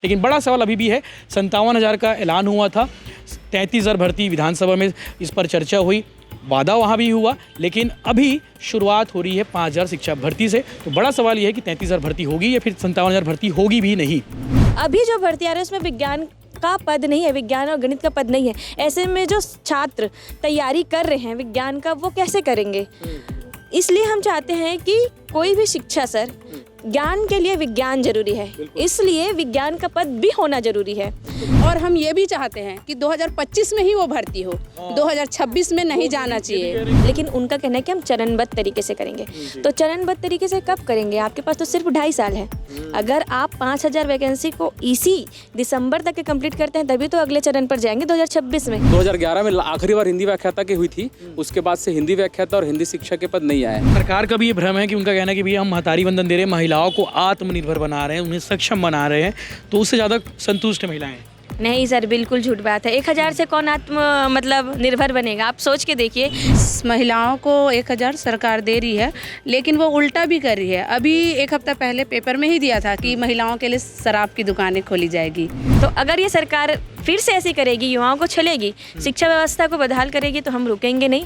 लेकिन बड़ा सवाल अभी भी है, 57,000 का ऐलान हुआ था, 33,000 भर्ती विधानसभा में इस पर चर्चा हुई, वादा वहाँ भी हुआ, लेकिन अभी शुरुआत हो रही है 5,000 शिक्षक भर्ती से। तो बड़ा सवाल ये है कि 33,000 भर्ती होगी या फिर 57,000 भर्ती होगी भी नहीं। अभी जो भर्ती आ रही है उसमें विज्ञान का पद नहीं है, विज्ञान और गणित का पद नहीं है। ऐसे में जो छात्र तैयारी कर रहे हैं विज्ञान का, वो कैसे करेंगे? इसलिए हम चाहते हैं कि कोई भी शिक्षा सर, ज्ञान के लिए विज्ञान जरूरी है, इसलिए विज्ञान का पद भी होना जरूरी है। और हम ये भी चाहते हैं कि 2025 में ही वो भर्ती हो, 2026 में नहीं जाना चाहिए। लेकिन उनका कहना है कि हम चरणबद्ध तरीके से करेंगे। तो चरणबद्ध तरीके से कब करेंगे? आपके पास तो सिर्फ 2.5 साल है। अगर आप 5,000 वैकेंसी को इसी दिसंबर तक के कंप्लीट करते हैं तभी तो अगले चरण पर जाएंगे 2026 में। 2011 में आखिरी बार हिंदी व्याख्याता की हुई थी, उसके बाद से हिंदी व्याख्याता और हिंदी शिक्षक के पद नहीं आए। सरकार का भी ये भ्रम है कि उनका कहना है कि भैया हम महतारी वंदन दे रहे हैं, महिलाओं को आत्मनिर्भर बना रहे हैं, उन्हें सक्षम बना रहे हैं, तो उससे ज़्यादा संतुष्ट महिलाएं। नहीं सर, बिल्कुल झूठ बात है। 1,000 से कौन मतलब निर्भर बनेगा? आप सोच के देखिए। महिलाओं को 1,000 सरकार दे रही है, लेकिन वो उल्टा भी कर रही है। अभी एक हफ्ता पहले पेपर में ही दिया था कि महिलाओं के लिए शराब की दुकानें खोली जाएगी। तो अगर ये सरकार फिर से ऐसी करेगी, युवाओं को छलेगी, शिक्षा व्यवस्था को बदहाल करेगी, तो हम रुकेंगे नहीं।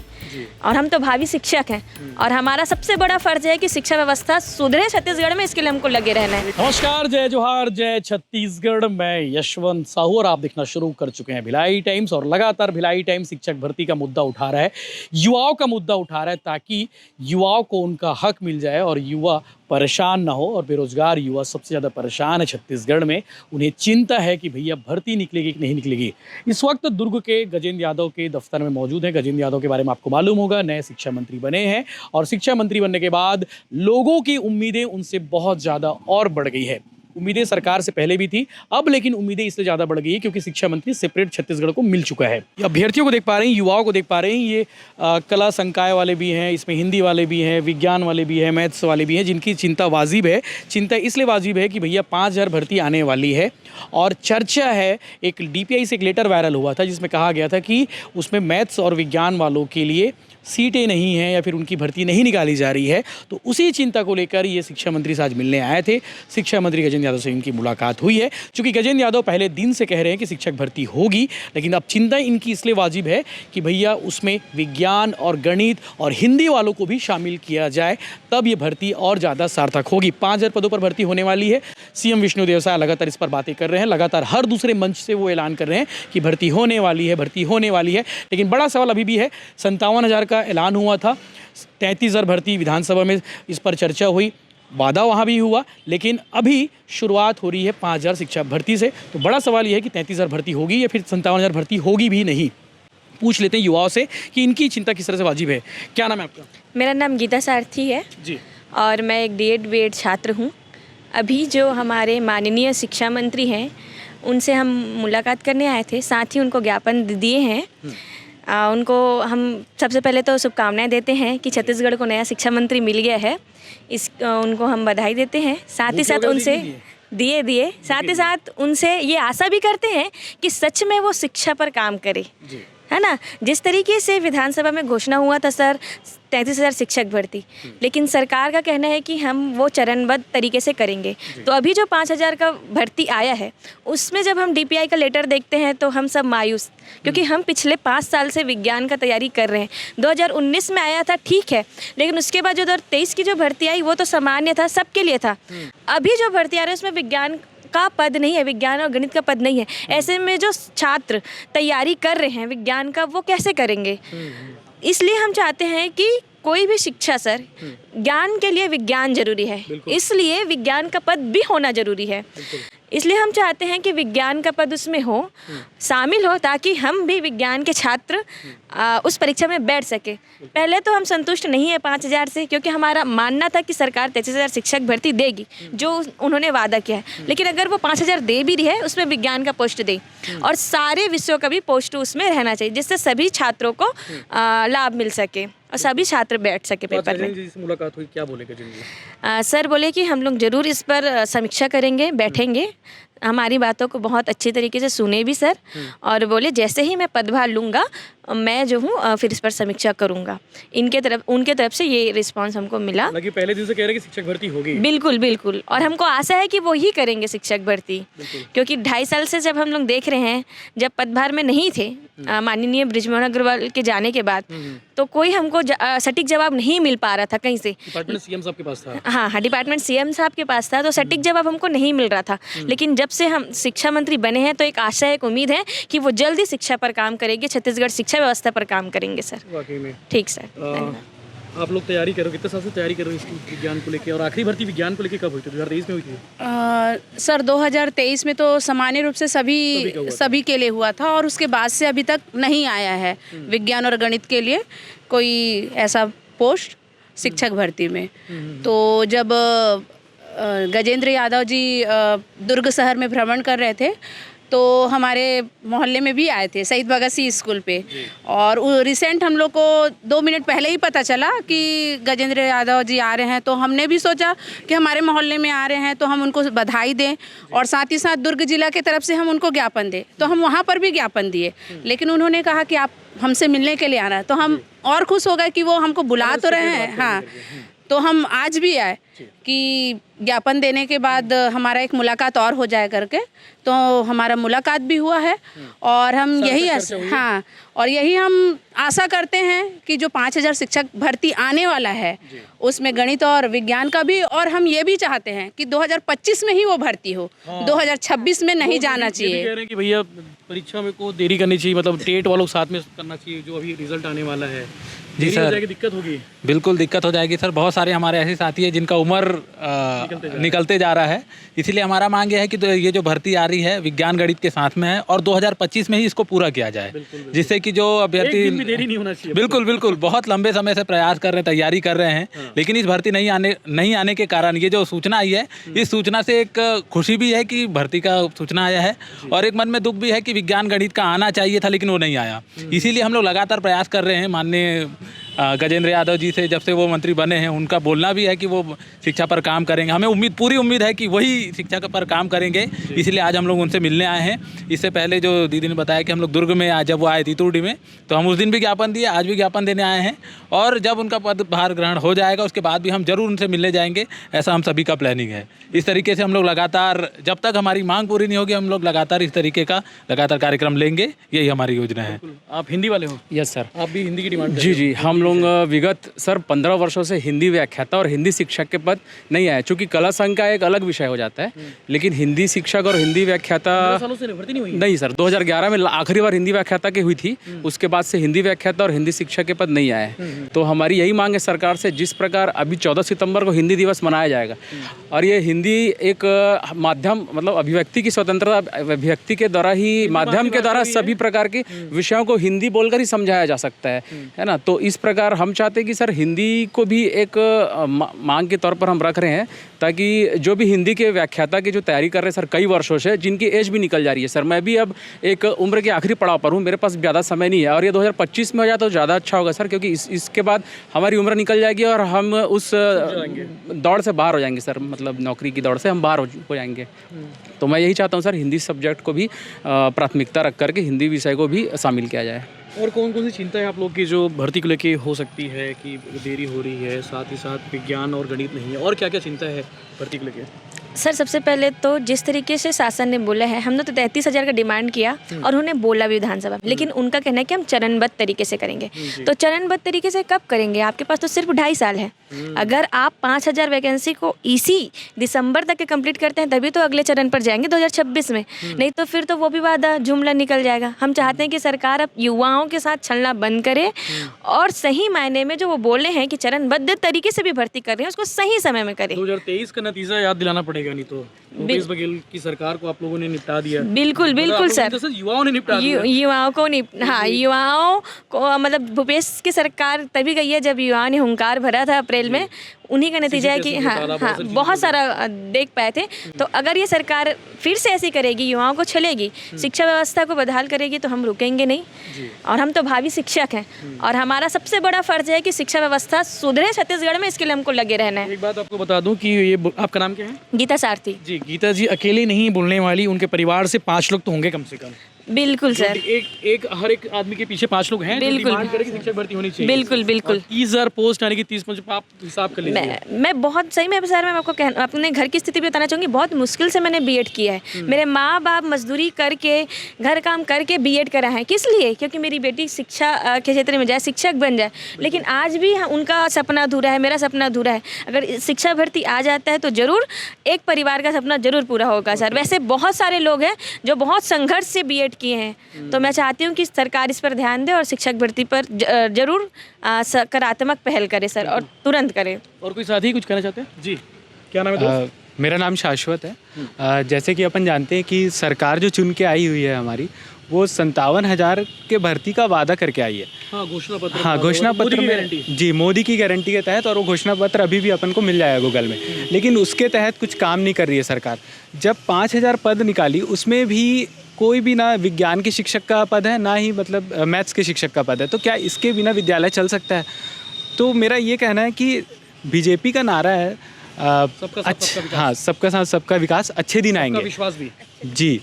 और हम तो भावी शिक्षक हैं और हमारा सबसे बड़ा फर्ज है कि शिक्षा व्यवस्था सुधरे छत्तीसगढ़ में, इसके लिए हमको लगे रहना है। नमस्कार, जय जोहार, जय छत्तीसगढ़। मैं यशवंत साहू और आप देखना शुरू कर चुके हैं भिलाई टाइम्स। और लगातार भिलाई टाइम्स शिक्षक भर्ती का मुद्दा उठा रहा है, युवाओं का मुद्दा उठा रहा है, ताकि युवाओं को उनका हक मिल जाए और युवा परेशान ना हो। और बेरोजगार युवा सबसे ज़्यादा परेशान है छत्तीसगढ़ में। उन्हें चिंता है कि भैया भर्ती निकलेगी कि नहीं निकलेगी। इस वक्त दुर्ग के गजेंद्र यादव के दफ्तर में मौजूद हैं। गजेंद्र यादव के बारे में आपको मालूम होगा, नए शिक्षा मंत्री बने हैं और शिक्षा मंत्री बनने के बाद लोगों की उम्मीदें उनसे बहुत ज़्यादा और बढ़ गई है। उम्मीदें सरकार से पहले भी थी, अब लेकिन उम्मीदें इसलिए ज़्यादा बढ़ गई है क्योंकि शिक्षा मंत्री सेपरेट छत्तीसगढ़ को मिल चुका है। अभ्यर्थियों को देख पा रहे हैं, युवाओं को देख पा रहे हैं, ये कला संकाय वाले भी हैं, इसमें हिंदी वाले भी हैं, विज्ञान वाले भी हैं, मैथ्स वाले भी हैं, जिनकी चिंता वाजिब है। चिंता इसलिए वाजिब है कि भैया 5,000 भर्ती आने वाली है। और चर्चा है, एक DPI से एक लेटर वायरल हुआ था जिसमें कहा गया था कि उसमें मैथ्स और विज्ञान वालों के लिए सीटें नहीं हैं या फिर उनकी भर्ती नहीं निकाली जा रही है। तो उसी चिंता को लेकर ये शिक्षा मंत्री से आज मिलने आए थे। शिक्षा मंत्री गजेंद्र यादव से इनकी मुलाकात हुई है। चूँकि गजेंद्र यादव पहले दिन से कह रहे हैं कि शिक्षक भर्ती होगी, लेकिन अब चिंता इनकी इसलिए वाजिब है कि भैया उसमें विज्ञान और गणित और हिंदी वालों को भी शामिल किया जाए, तब ये भर्ती और ज़्यादा सार्थक होगी। 5,000 पदों पर भर्ती होने वाली है। CM विष्णुदेव साय लगातार इस पर बातें कर रहे हैं, लगातार हर दूसरे मंच से वो ऐलान कर रहे हैं कि भर्ती होने वाली है, भर्ती होने वाली है। लेकिन बड़ा सवाल अभी भी है, 57,000 का ऐलान हुआ था, 33,000 भर्ती विधानसभा में इस पर चर्चा हुई, वादा वहाँ भी हुआ, लेकिन अभी शुरुआत हो रही है 5,000 शिक्षक भर्ती से। तो बड़ा सवाल ये है कि 33,000 भर्ती होगी या फिर 57,000 भर्ती होगी भी नहीं। पूछ लेते हैं युवाओं से कि इनकी चिंता किस तरह से वाजिब है। क्या नाम है आपका? मेरा नाम गीता सारथी है जी। और मैं एक D.Ed B.Ed छात्र हूँ। अभी जो हमारे माननीय शिक्षा मंत्री हैं, उनसे हम मुलाकात करने आए थे, साथ ही उनको ज्ञापन दिए हैं। उनको हम सबसे पहले तो शुभकामनाएं देते हैं कि छत्तीसगढ़ को नया शिक्षा मंत्री मिल गया है। उनको हम बधाई देते हैं, साथ ही साथ उनसे दिए साथ ही साथ उनसे ये आशा भी करते हैं कि सच में वो शिक्षा पर काम करे, है ना। जिस तरीके से विधानसभा में घोषणा हुआ था सर 33,000 शिक्षक भर्ती, लेकिन सरकार का कहना है कि हम वो चरणबद्ध तरीके से करेंगे। तो अभी जो 5,000 का भर्ती आया है, उसमें जब हम DPI का लेटर देखते हैं तो हम सब मायूस, क्योंकि हम पिछले 5 साल से विज्ञान का तैयारी कर रहे हैं। 2019 में आया था, ठीक है, लेकिन उसके बाद जो 2023 की जो भर्ती आई वो तो सामान्य था, सबके लिए था। अभी जो भर्ती आ रही है उसमें विज्ञान का पद नहीं है, विज्ञान और गणित का पद नहीं है। ऐसे में जो छात्र तैयारी कर रहे हैं विज्ञान का, वो कैसे करेंगे? इसलिए हम चाहते हैं कि कोई भी शिक्षा सर, ज्ञान के लिए विज्ञान जरूरी है, इसलिए विज्ञान का पद भी होना जरूरी है। इसलिए हम चाहते हैं कि विज्ञान का पद उसमें हो, शामिल हो, ताकि हम भी विज्ञान के छात्र उस परीक्षा में बैठ सके। पहले तो हम संतुष्ट नहीं है 5,000 से, क्योंकि हमारा मानना था कि सरकार 33,000 शिक्षक भर्ती देगी, जो उन्होंने वादा किया है। लेकिन अगर वो 5,000 दे भी रही है, उसमें विज्ञान का पोस्ट दे और सारे विषयों का भी पोस्ट उसमें रहना चाहिए, जिससे सभी छात्रों को लाभ मिल सके और सभी छात्र बैठ सके पेपर में। मुलाकात हुई, क्या बोले गजेंद्र जी? सर बोले कि हम लोग ज़रूर इस पर समीक्षा करेंगे, बैठेंगे, हमारी बातों को बहुत अच्छी तरीके से सुने भी सर, और बोले जैसे ही मैं पदभार लूँगा मैं जो हूँ फिर इस पर समीक्षा करूँगा। उनके तरफ से ये रिस्पांस हमको मिला। हालांकि पहले दिन से कह रहे हैं कि शिक्षक भर्ती होगी। बिल्कुल बिल्कुल, और हमको आशा है कि वो ही करेंगे शिक्षक भर्ती, क्योंकि 2.5 साल से जब हम लोग देख रहे हैं, जब पदभार में नहीं थे माननीय बृजमोहन अग्रवाल के जाने के बाद, तो कोई हमको सटीक जवाब नहीं मिल पा रहा था कहीं से। डिपार्टमेंट सीएम साहब के पास था। हाँ, डिपार्टमेंट सीएम साहब के पास था, तो सटीक जवाब हमको नहीं मिल रहा था। लेकिन जब से हम शिक्षा मंत्री बने हैं तो एक आशा, एक उम्मीद है कि वो जल्दी शिक्षा पर काम करेंगे, छत्तीसगढ़ शिक्षा व्यवस्था पर काम करेंगे सर। वाकई में ठीक सर, धन्यवाद। आप लोग तैयारी करो, कितने साल से तैयारी कर रहे हो इसकी विज्ञान को लेके, और आखिरी भर्ती विज्ञान को लेके कब हुई थी? 2023 में हुई थी? सर 2023 में तो सामान्य रूप से सभी के लिए हुआ था, और उसके बाद से अभी तक नहीं आया है विज्ञान और गणित के लिए कोई ऐसा पोस्ट शिक्षक भर्ती में। तो जब गजेंद्र यादव जी दुर्ग शहर में भ्रमण कर रहे थे तो हमारे मोहल्ले में भी आए थे, शहीद भगत सिंह स्कूल पे, और रिसेंट हम लोग को 2 मिनट पहले ही पता चला कि गजेंद्र यादव जी आ रहे हैं। तो हमने भी सोचा कि हमारे मोहल्ले में आ रहे हैं तो हम उनको बधाई दें, और साथ ही साथ दुर्ग जिला की तरफ से हम उनको ज्ञापन दें। तो हम वहाँ पर भी ज्ञापन दिए, लेकिन उन्होंने कहा कि आप हमसे मिलने के लिए आना है। तो हम और खुश हो गए कि वो हमको बुला तो रहे हैं। हाँ, तो हम आज भी आए कि ज्ञापन देने के बाद हमारा एक मुलाकात और हो जाए करके, तो हमारा मुलाकात भी हुआ है। और हम यही हम आशा करते हैं कि जो 5000 शिक्षक भर्ती आने वाला है उसमें गणित और विज्ञान का भी, और हम ये भी चाहते हैं कि 2025 में ही वो भर्ती हो, 2026 में नहीं जाना चाहिए। कह रहे हैं कि भैया परीक्षा में को देरी करनी चाहिए, मतलब टेट वालों साथ में करना चाहिए, जो अभी रिजल्ट आने वाला है। जी सर, दिक्कत होगी। बिल्कुल दिक्कत हो जाएगी सर। बहुत सारे हमारे ऐसे साथी हैं जिनका उम्र निकलते जा रहा है, इसलिए हमारा मांग ये है कि ये जो भर्ती आ रही है विज्ञान गणित के साथ में है, और 2025 में ही इसको पूरा किया जाए, जिससे कि जो अभ्यर्थी देरी नहीं होना चाहिए। बिल्कुल बहुत लंबे समय से प्रयास कर रहे हैं, तैयारी कर रहे हैं, लेकिन इस भर्ती नहीं आने के कारण ये जो सूचना आई है, इस सूचना से एक खुशी भी है कि भर्ती का सूचना आया है, और एक मन में दुख भी है कि विज्ञान गणित का आना चाहिए था लेकिन वो नहीं आया। इसीलिए हम लोग लगातार प्रयास कर रहे हैं। माननीय गजेंद्र यादव जी से जब से वो मंत्री बने हैं, उनका बोलना भी है कि वो शिक्षा पर काम करेंगे। हमें पूरी उम्मीद है कि वही शिक्षा पर काम करेंगे, इसलिए आज हम लोग उनसे मिलने आए हैं। इससे पहले जो दीदी ने बताया कि हम लोग दुर्ग में जब वो आए थी तुर्डी में, तो हम उस दिन भी ज्ञापन दिए, आज भी ज्ञापन देने आए हैं, और जब उनका पदभार ग्रहण हो जाएगा उसके बाद भी हम जरूर उनसे मिलने जाएंगे, ऐसा हम सभी का प्लानिंग है। इस तरीके से हम लोग लगातार, जब तक हमारी मांग पूरी नहीं होगी, हम लोग लगातार इस तरीके का लगातार कार्यक्रम लेंगे, यही हमारी योजना है। आप हिंदी वाले हो? यस सर, आप भी हिंदी की डिमांड? जी, हम लोग विगत सर 15 वर्षों से हिंदी व्याख्याता और हिंदी शिक्षक के पद नहीं आए, चूँकि कला संघ का एक अलग विषय हो जाता है, लेकिन हिंदी शिक्षक और हिंदी व्याख्याता सालों से भर्ती नहीं हुई? नहीं सर, 2011 में आखिरी बार हिंदी व्याख्याता की हुई थी, उसके बाद से हिंदी व्याख्याता और हिंदी शिक्षक के पद नहीं आए। तो हमारी यही मांग है सरकार से, जिस प्रकार अभी 14 सितंबर को हिंदी दिवस मनाया जाएगा, और ये हिंदी एक माध्यम, मतलब अभिव्यक्ति की स्वतंत्रता, अभिव्यक्ति के द्वारा ही, माध्यम के द्वारा सभी प्रकार के विषयों को हिंदी बोलकर ही समझाया जा सकता है ना। तो इस प्रकार हम चाहते हैं कि सर हिंदी को भी एक मांग के तौर पर हम रख रहे हैं, ताकि जो भी हिंदी के व्याख्याता की जो तैयारी कर रहे हैं सर कई वर्षों से, जिनकी एज भी निकल जा रही है सर, मैं भी अब एक उम्र के आखिरी पड़ाव पर हूँ, मेरे पास ज़्यादा समय नहीं है, और ये 2025 में हो जाए तो ज़्यादा अच्छा होगा सर, क्योंकि इसके बाद हमारी उम्र निकल जाएगी और हम उस दौड़ से बाहर हो जाएंगे सर, मतलब नौकरी की दौड़ से हम बाहर हो जाएंगे। तो मैं यही चाहता हूँ सर, हिंदी सब्जेक्ट को भी प्राथमिकता रख करके हिंदी विषय को भी शामिल किया जाए। और कौन कौन सी चिंता है आप लोग की जो भर्ती को लेके हो सकती है कि देरी हो रही है, साथ ही साथ विज्ञान और गणित नहीं है, और क्या क्या चिंता है भर्ती को लेके? सर सबसे पहले तो जिस तरीके से शासन ने बोला है, हमने तो 33,000 का डिमांड किया और उन्होंने बोला भी विधानसभा में, लेकिन उनका कहना है कि हम चरणबद्ध तरीके से करेंगे। तो चरणबद्ध तरीके से कब करेंगे? आपके पास तो सिर्फ 2.5 साल है। अगर आप 5,000 वैकेंसी को इसी दिसंबर तक के कंप्लीट करते हैं तभी तो अगले चरण पर जाएंगे 2026 में, नहीं तो फिर तो वो भी वादा जुमला निकल जाएगा। हम चाहते हैं कि सरकार अब युवाओं के साथ छलना बंद करे और सही मायने में जो वो बोले हैं कि चरणबद्ध तरीके से भी भर्ती कर रहे हैं उसको सही समय में करें। 2023 का नतीजा याद दिलाना पड़ेगा, नहीं तो भूपेश बघेल की सरकार को आप लोगों ने निपटा दिया। बिल्कुल बिल्कुल सर, युवाओं ने निपटा दिया। युवाओं को युवाओं को, मतलब भूपेश की सरकार तभी गई है जब युवाओं ने हुंकार भरा था अप्रैल में, उन्हीं का नतीजा है कि बहुत सारा देख पाए थे। तो अगर ये सरकार फिर से ऐसी करेगी, युवाओं को छलेगी, शिक्षा व्यवस्था को बदहाल करेगी, तो हम रुकेंगे नहीं। और हम तो भावी शिक्षक हैं और हमारा सबसे बड़ा फर्ज है कि शिक्षा व्यवस्था सुधरे छत्तीसगढ़ में, इसके लिए हमको लगे रहना है। एक बात आपको बता दूं कि ये आपका नाम क्या है? गीता सारथी। जी, गीता जी अकेले नहीं बोलने वाली, उनके परिवार से 5 लोग तो होंगे कम से कम। बिल्कुल सर, एक हर एक आदमी के पीछे 5 लोग हैं जो बिल्कुल। डिमांड करें कि शिक्षक भर्ती होनी चाहिए। बिल्कुल बिल्कुल। 30,000 पोस्ट यानी कि 30 आप हिसाब कर लीजिए। मैं बहुत सही में सर, मैं आपको अपने घर की स्थिति भी बताना चाहूँगी। बहुत मुश्किल से मैंने बीएड किया है। मेरे माँ बाप मजदूरी करके, घर काम करके बीएड करा है। किस लिए? क्योंकि मेरी बेटी शिक्षा के क्षेत्र में जाए, शिक्षक बन जाए। लेकिन आज भी उनका सपना अधूरा है, मेरा सपना अधूरा है। अगर शिक्षा भर्ती आ जाता है तो ज़रूर एक परिवार का सपना ज़रूर पूरा होगा सर। वैसे बहुत सारे लोग हैं जो बहुत संघर्ष से बीएड किए हैं, तो मैं चाहती हूँ कि सरकार इस पर ध्यान दे और शिक्षक भर्ती पर जरूर सकारात्मक पहल करे सर, और तुरंत करे। और कोई साथी कुछ कहना चाहते हैं? जी, क्या नाम है दोस्त? मेरा नाम शाश्वत है। जैसे कि अपन जानते हैं कि सरकार जो चुन के आई हुई है हमारी, वो 57,000 के भर्ती का वादा करके आई है। हाँ, घोषणा पत्र। हाँ, घोषणा पत्र में गारंटी। जी, मोदी की गारंटी के तहत, और वो घोषणा पत्र अभी भी अपन को मिल जाएगा गूगल में। लेकिन उसके तहत कुछ काम नहीं कर रही है सरकार। जब 5,000 पद निकाली, उसमें भी कोई भी ना विज्ञान के शिक्षक का पद है, ना ही मतलब मैथ्स के शिक्षक का पद है। तो क्या इसके बिना विद्यालय चल सकता है? तो मेरा ये कहना है कि बीजेपी का नारा है हाँ, सबका साथ सबका विकास, अच्छे दिन आएंगे। विश्वास भी। जी,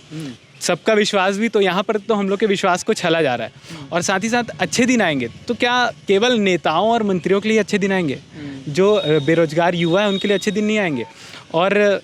सबका विश्वास भी। तो यहाँ पर तो हम लोग के विश्वास को छला जा रहा है। और साथ ही साथ अच्छे दिन आएंगे, तो क्या केवल नेताओं और मंत्रियों के लिए अच्छे दिन आएंगे? जो बेरोजगार युवा है उनके लिए अच्छे दिन नहीं आएंगे? और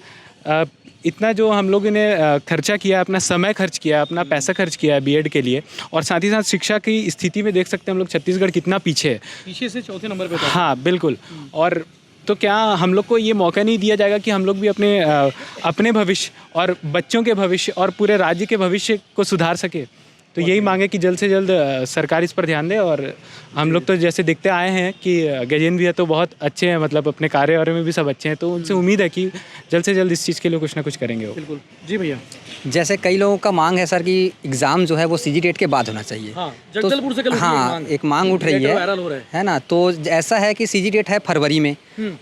इतना जो हम लोगों ने खर्चा किया, अपना समय खर्च किया, अपना पैसा खर्च किया है बीएड के लिए, और साथ ही साथ शिक्षा की स्थिति में देख सकते हैं हम लोग छत्तीसगढ़ कितना पीछे है। पीछे से चौथे नंबर पे था। हाँ बिल्कुल। और तो क्या हम लोग को ये मौका नहीं दिया जाएगा कि हम लोग भी अपने भविष्य और बच्चों के भविष्य और पूरे राज्य के भविष्य को सुधार सके? तो यही मांगे कि जल्द से जल्द सरकार इस पर ध्यान दे। और हम लोग तो जैसे देखते आए हैं कि गजेंद्र भैया तो बहुत अच्छे हैं, मतलब अपने कार्य में भी सब अच्छे हैं। तो उनसे उम्मीद है कि जल्द से जल्द इस चीज़ के लिए कुछ ना कुछ करेंगे वो। बिल्कुल। जी भैया। जैसे कई लोगों का मांग है सर कि एग्ज़ाम जो है वो सीजीटेट के बाद होना चाहिए। हाँ, जगदलपुर से कल उठी हाँ, एक मांग उठ रही वायरल हो रहा है ना। तो ऐसा है कि सीजीटेट है फरवरी में,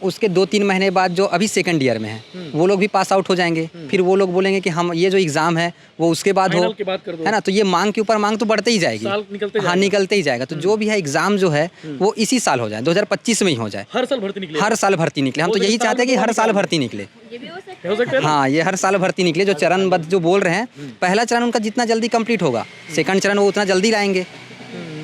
उसके 2-3 महीने बाद जो अभी सेकंड ईयर में है वो लोग भी पास आउट हो जाएंगे। फिर वो लोग बोलेंगे कि हम ये जो एग्ज़ाम है वो उसके बाद हो, है ना। तो ये मांग के ऊपर मांग तो बढ़ते ही जाएगी। हाँ, निकलते ही जाएगा। तो जो भी है एग्ज़ाम जो है वो इसी साल हो जाए, 2025 में ही हो जाए। हर साल भर्ती निकले। हर साल भर्ती निकले। हम तो यही चाहते हैं कि हर साल भर्ती निकले। हो सकता है। हाँ, ये हर साल भर्ती निकले। जो चरणबद्ध जो बोल रहे हैं, पहला चरण उनका जितना जल्दी कंप्लीट होगा, सेकंड चरण वो उतना जल्दी लाएंगे।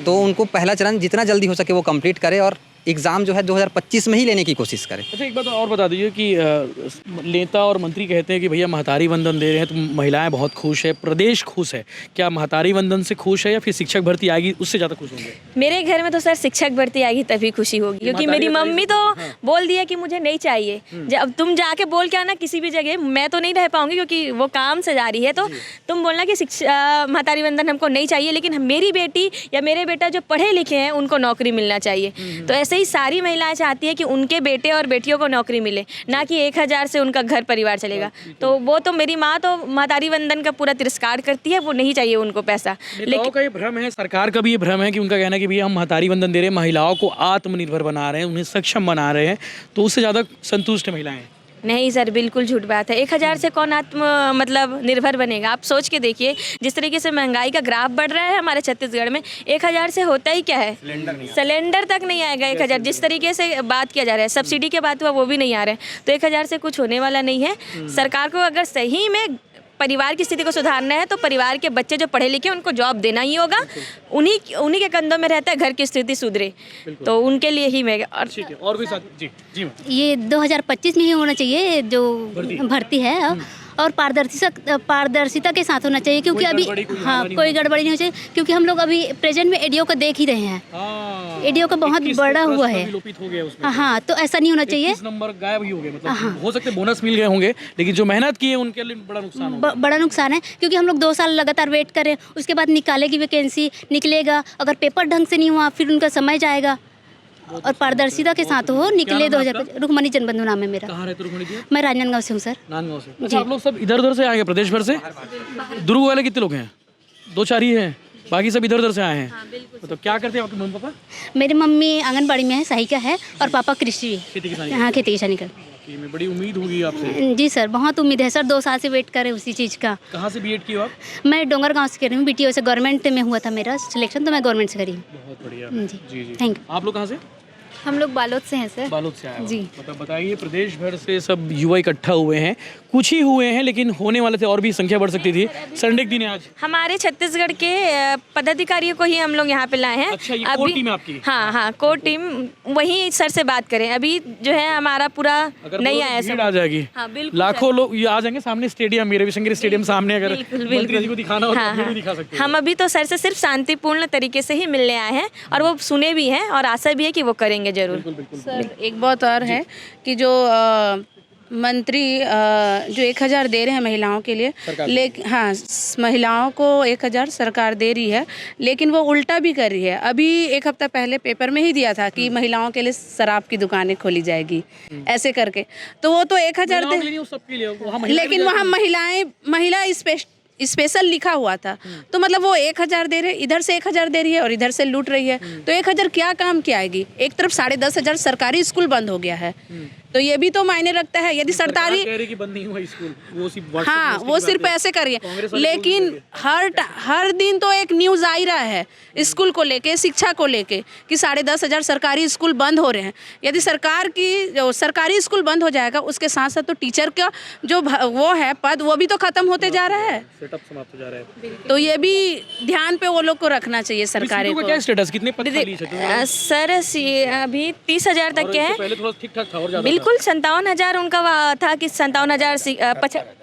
तो उनको पहला चरण जितना जल्दी हो सके वो कंप्लीट करे, और एग्ज़ाम जो है 2025 में ही लेने की कोशिश करें। अच्छा, एक बात और बता दीजिए कि नेता और मंत्री कहते हैं कि भैया महतारी वंदन दे रहे हैं तो महिलाएं बहुत खुश है, प्रदेश खुश है। क्या महतारी वंदन से खुश है या फिर शिक्षक भर्ती आएगी उससे ज़्यादा खुश होंगे? मेरे घर में तो सर शिक्षक भर्ती आएगी तभी खुशी होगी, क्योंकि मेरी मम्मी तो बोल दिया कि मुझे नहीं चाहिए। जब तुम जाके बोल के आना किसी भी जगह, मैं तो नहीं रह पाऊंगी क्योंकि वो काम से जा रही है। तो तुम बोलना कि महतारी वंदन हमको नहीं चाहिए, लेकिन मेरी बेटी या मेरे बेटा जो पढ़े लिखे हैं उनको नौकरी मिलना चाहिए। तो ऐसे ही सारी महिलाएं चाहती है कि उनके बेटे और बेटियों को नौकरी मिले, ना कि 1,000 से उनका घर परिवार चलेगा। तो वो तो मेरी माँ तो महतारी वंदन का पूरा तिरस्कार करती है, वो नहीं चाहिए उनको पैसा। लेकिन का ये भ्रम है, सरकार का भी ये भ्रम है कि उनका कहना है कि भैया हम महतारी वंदन दे रहे हैं, महिलाओं को आत्मनिर्भर बना रहे हैं, उन्हें सक्षम बना रहे हैं, तो उससे ज़्यादा संतुष्ट महिलाएं। नहीं सर, बिल्कुल झूठ बात है। 1,000 से कौन मतलब निर्भर बनेगा? आप सोच के देखिए, जिस तरीके से महंगाई का ग्राफ बढ़ रहा है हमारे छत्तीसगढ़ में, 1,000 से होता ही क्या है? सिलेंडर तक नहीं आएगा 1,000। जिस तरीके से बात किया जा रहा है, सब्सिडी के बात हुआ वो भी नहीं आ रहा है। तो 1,000 से कुछ होने वाला नहीं है। सरकार को अगर सही में परिवार की स्थिति को सुधारना है तो परिवार के बच्चे जो पढ़े लिखे उनको जॉब देना ही होगा। उन्हीं के कंधों में रहता है घर की स्थिति सुधरे, तो उनके लिए ही मैं। और कोई साथ? जी जी। ये 2025 में ही होना चाहिए जो भर्ती है, और पारदर्शिता के साथ होना चाहिए, क्योंकि अभी हाँ कोई गड़बड़ी नहीं होनी चाहिए, क्योंकि हम लोग अभी प्रेजेंट में एडीओ को देख ही रहे हैं। एडीओ का बहुत बड़ा हुआ है। हाँ, तो ऐसा नहीं होना चाहिए। नंबर गायब ही हो गए, मतलब हो सकते बोनस मिल गए होंगे, लेकिन जो मेहनत की है उनके लिए बड़ा नुकसान है, क्योंकि हम लोग 2 साल लगातार वेट करें, उसके बाद निकालेगी वैकेंसी, निकलेगा, अगर पेपर ढंग से नहीं हुआ फिर उनका समय जाएगा। और पारदर्शिता के साथ हो निकले। 2000 रुकमणी जनबंधु नाम है मेरा। कहाँ रहते रुकमणी जी? मैं राजनांदगांव से हूँ सर। राजनांदगांव से। अच्छा, आप लोग सब इधर उधर से आए हैं प्रदेश भर से? दुर्ग वाले कितने लोग हैं? 2-4 ही हैं, बाकी सब इधर उधर से आए हैं। तो क्या करते हैं आपके मम्मी पापा? मेरी मम्मी आंगनबाड़ी में है, सहायिका है, और पापा कृषि, हाँ खेती किसानी करते हैं। बड़ी उम्मीद होगी आपसे। जी सर, बहुत उम्मीद है सर। 2 साल से वेट कर रहे उसी चीज़ का। कहाँ से बीएड की हो आप? मैं डोंगरगांव से कर रही हूँ, बीटीओ से। गवर्नमेंट में हुआ था मेरा सिलेक्शन, तो मैं गवर्नमेंट से करी हूँ। बहुत बढ़िया जी, थैंक यू। आप लोग कहाँ से? हम लोग बालोद से हैं सर। बालोद से आए हो। जी। मतलब बताइए, प्रदेश भर से सब युवा इकट्ठा हुए हैं, कुछ ही हुए हैं लेकिन होने वाले थे और भी संख्या बढ़ सकती थी। संडे के दिन है आज। हमारे छत्तीसगढ़ के पदाधिकारियों को ही हम लोग यहाँ पे लाए हैं। अच्छा, ये कोर टीम है आपकी? हाँ हाँ, कोर टीम। वही सर से बात करें, अभी जो है हमारा पूरा नहीं आया भीड़ आ जाएगी। हाँ बिल्कुल, लाखों लोग ये आ जाएंगे सामने स्टेडियम, मेरे रविशंकर स्टेडियम सामने, अगर मंत्री जी को दिखाना हो तो भी दिखा सकते हैं। हम अभी तो सर से सिर्फ शांतिपूर्ण तरीके से ही मिलने आए हैं और वो सुने भी हैं और आशा भी है कि वो करेंगे जरूर। सर एक बात और है कि जो मंत्री जो 1000 दे रहे हैं महिलाओं के लिए, लेकिन हाँ महिलाओं को 1000 सरकार दे रही है, लेकिन वो उल्टा भी कर रही है। अभी एक हफ्ता पहले पेपर में ही दिया था कि महिलाओं के लिए शराब की दुकानें खोली जाएगी ऐसे करके, तो वो तो 1000 दे, लेकिन वहाँ महिला स्पेशल लिखा हुआ था, तो मतलब वो 1000 दे रहे, इधर से 1000 दे रही है और इधर से लूट रही है, तो 1000 क्या काम की आएगी। एक तरफ 10,500 सरकारी स्कूल बंद हो गया है, तो ये भी तो मायने रखता है। यदि सरकारी बंद नहीं हुआ स्कूल, हाँ वो सिर्फ ऐसे कर रही है, लेकिन हर दिन तो एक न्यूज़ आ ही रहा है स्कूल को लेके, शिक्षा को लेके कि 10,500 सरकारी स्कूल बंद हो रहे हैं। यदि सरकारी स्कूल बंद हो जाएगा, उसके साथ साथ तो टीचर का जो वो है पद, वो भी तो खत्म होते जा रहा है, सेटअप समाप्त हो जा रहा है। तो ये भी ध्यान पे वो लोग को रखना चाहिए सरकार को। क्या स्टेटस, कितने पद खाली हैं? सर अभी 30,000 तक के हैं। पहले थोड़ा ठीक-ठाक था और ज़्यादा बिल्कुल 57,000 उनका था कि 57,000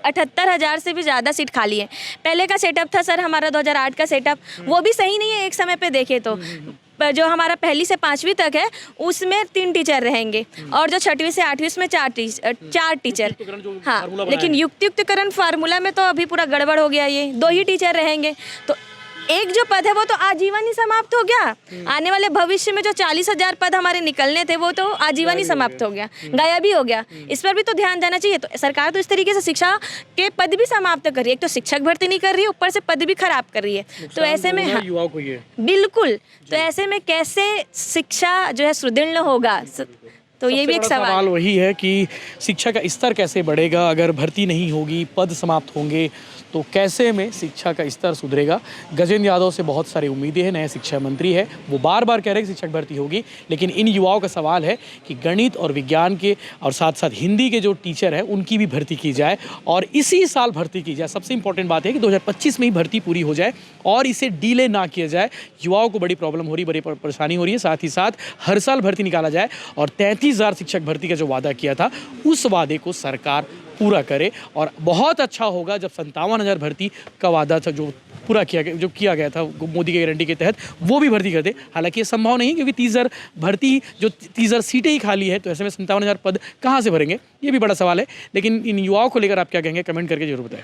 78,000 से भी ज़्यादा सीट खाली है। पहले का सेटअप था सर हमारा 2008 का सेटअप, वो भी सही नहीं है एक समय पे देखे तो। जो हमारा 1ली से 5वीं तक है उसमें 3 टीचर रहेंगे और जो 6वीं से 8वीं उसमें 4 टीचर। हाँ, लेकिन युक्तिकरण फार्मूला में तो अभी पूरा गड़बड़ हो गया, ये 2 ही टीचर रहेंगे, तो एक जो पद है वो तो आजीवन ही समाप्त हो गया। आने वाले भविष्य में जो 40,000 पद हमारे निकलने थे वो तो आजीवन ही समाप्त हो गया, गायब ही हो गया। इस पर भी तो ध्यान देना चाहिए। तो सरकार तो इस तरीके से शिक्षा के पद भी समाप्त कर रही है, एक तो शिक्षक भर्ती नहीं कर रही है, ऊपर से पद भी खराब कर रही है। तो ऐसे में युवाओं को ये बिल्कुल, तो ऐसे में कैसे शिक्षा जो है सुदृढ़ होगा, तो ये भी एक सवाल वही है कि शिक्षा का स्तर कैसे बढ़ेगा अगर भर्ती नहीं होगी, पद समाप्त होंगे, तो कैसे में शिक्षा का स्तर सुधरेगा। गजेंद्र यादव से बहुत सारी उम्मीदें हैं, नए शिक्षा मंत्री है, वो बार बार कह रहे हैं कि शिक्षक भर्ती होगी, लेकिन इन युवाओं का सवाल है कि गणित और विज्ञान के और साथ साथ हिंदी के जो टीचर हैं उनकी भी भर्ती की जाए और इसी साल भर्ती की जाए। सबसे इंपॉर्टेंट बात है कि 2025 में ही भर्ती पूरी हो जाए और इसे डिले ना किया जाए। युवाओं को बड़ी प्रॉब्लम हो रही, बड़ी परेशानी हो रही है। साथ ही साथ हर साल भर्ती निकाला जाए और 33,000 शिक्षक भर्ती का जो वादा किया था उस वादे को सरकार पूरा करे। और बहुत अच्छा होगा जब 57,000 भर्ती का वादा था जो पूरा किया गया था मोदी की गारंटी के तहत, वो भी भर्ती कर दे। हालांकि ये संभव नहीं क्योंकि 30,000 भर्ती जो 30,000 सीटें ही खाली है, तो ऐसे में 57,000 पद कहाँ से भरेंगे, ये भी बड़ा सवाल है। लेकिन इन युवाओं को लेकर आप क्या कहेंगे, कमेंट करके जरूर बताएं।